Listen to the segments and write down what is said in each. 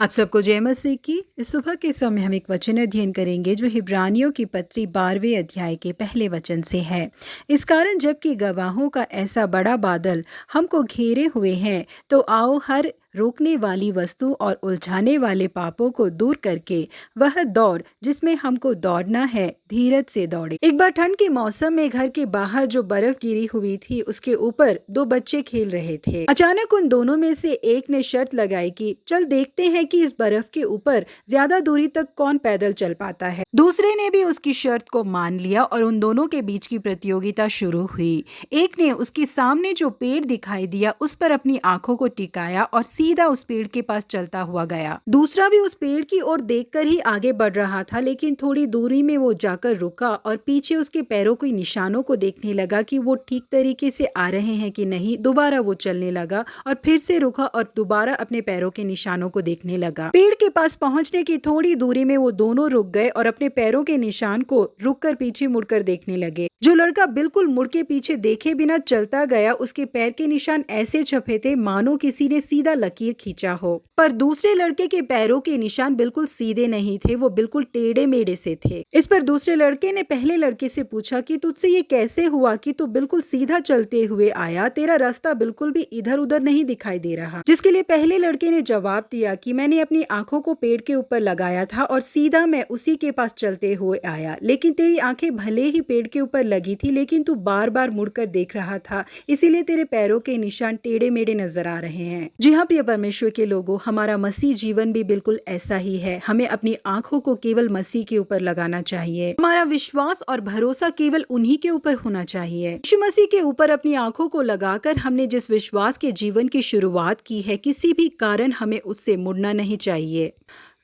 आप सबको जय मसीह की। इस सुबह के समय हम एक वचन अध्ययन करेंगे जो हिब्रानियों की पत्री 12वें अध्याय के पहले वचन से है। इस कारण जबकि गवाहों का ऐसा बड़ा बादल हमको घेरे हुए हैं, तो आओ हर रोकने वाली वस्तु और उलझाने वाले पापों को दूर करके वह दौड़ जिसमें हमको दौड़ना है, धीरज से दौड़े। एक बार ठंड के मौसम में घर के बाहर जो बर्फ गिरी हुई थी उसके ऊपर दो बच्चे खेल रहे थे। अचानक उन दोनों में से एक ने शर्त लगाई कि चल देखते हैं कि इस बर्फ के ऊपर ज्यादा दूरी तक कौन पैदल चल पाता है। दूसरे ने भी उसकी शर्त को मान लिया और उन दोनों के बीच की प्रतियोगिता शुरू हुई। एक ने उसके सामने जो पेड़ दिखाई दिया उस पर अपनी आंखों को टिकाया और सीधा उस पेड़ के पास चलता हुआ गया। दूसरा भी उस पेड़ की ओर देखकर ही आगे बढ़ रहा था, लेकिन थोड़ी दूरी में वो जाकर रुका और पीछे उसके पैरों के निशानों को देखने लगा कि वो ठीक तरीके से आ रहे हैं कि नहीं। दोबारा वो चलने लगा और फिर से रुका और दोबारा अपने पैरों के निशानों को देखने लगा। पेड़ के पास पहुंचने की थोड़ी दूरी में वो दोनों रुक गए और अपने पैरों के निशान को रुककर पीछे मुड़कर देखने लगे। जो लड़का बिल्कुल मुड़ के पीछे देखे बिना चलता गया, उसके पैर के निशान ऐसे छपे थे मानो किसी ने सीधा लकीर खींचा हो। पर दूसरे लड़के के पैरों के निशान बिल्कुल सीधे नहीं थे, वो बिल्कुल टेढ़े मेढ़े से थे। इस पर दूसरे लड़के ने पहले लड़के से पूछा कि तुझसे ये कैसे हुआ कि तू बिल्कुल सीधा चलते हुए आया, तेरा रास्ता बिल्कुल भी इधर उधर नहीं दिखाई दे रहा। जिसके लिए पहले लड़के ने जवाब दिया कि मैंने अपनी आंखों को पेड़ के ऊपर लगाया था और सीधा मैं उसी के पास चलते हुए आया, लेकिन तेरी आंखें भले ही पेड़ के ऊपर लगी थी, लेकिन तू बार बार मुड़कर देख रहा था, इसीलिए तेरे पैरों के निशान टेढ़े मेढ़े नजर आ रहे हैं। जी हाँ प्रिय परमेश्वर के लोगों, हमारा मसीह जीवन भी बिल्कुल ऐसा ही है। हमें अपनी आंखों को केवल मसीह के ऊपर लगाना चाहिए। हमारा विश्वास और भरोसा केवल उन्हीं के ऊपर होना चाहिए। यीशु मसीह के ऊपर अपनी आंखों को लगाकर हमने जिस विश्वास के जीवन की शुरुआत की है, किसी भी कारण हमें उससे मुड़ना नहीं चाहिए।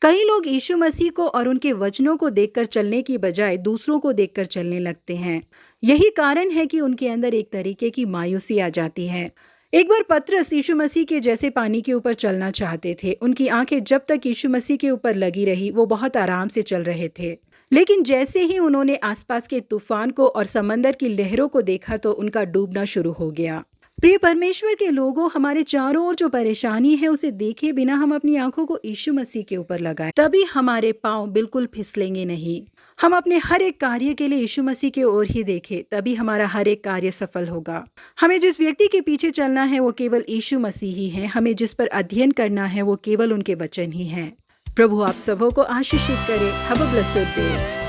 कई लोग यीशु मसीह को और उनके वचनों को देखकर चलने की बजाय दूसरों को देखकर चलने लगते हैं। यही कारण है कि उनके अंदर एक तरीके की मायूसी आ जाती है। एक बार पतरस यीशु मसीह के जैसे पानी के ऊपर चलना चाहते थे। उनकी आंखें जब तक यीशु मसीह के ऊपर लगी रही, वो बहुत आराम से चल रहे थे। लेकिन जैसे ही उन्होंने आसपास के तूफान को और समंदर की लहरों को देखा तो उनका डूबना शुरू हो गया। प्रिय परमेश्वर के लोगों, हमारे चारों ओर जो परेशानी है उसे देखे बिना हम अपनी आंखों को यीशु मसीह के ऊपर लगाएं, तभी हमारे पांव बिल्कुल फिसलेंगे नहीं। हम अपने हर एक कार्य के लिए यीशु मसीह की ओर ही देखें, तभी हमारा हर एक कार्य सफल होगा। हमें जिस व्यक्ति के पीछे चलना है वो केवल यीशु मसीह ही है। हमें जिस पर अध्ययन करना है वो केवल उनके वचन ही हैं। प्रभु आप सबों को आशीषित करे। Have a blessed day.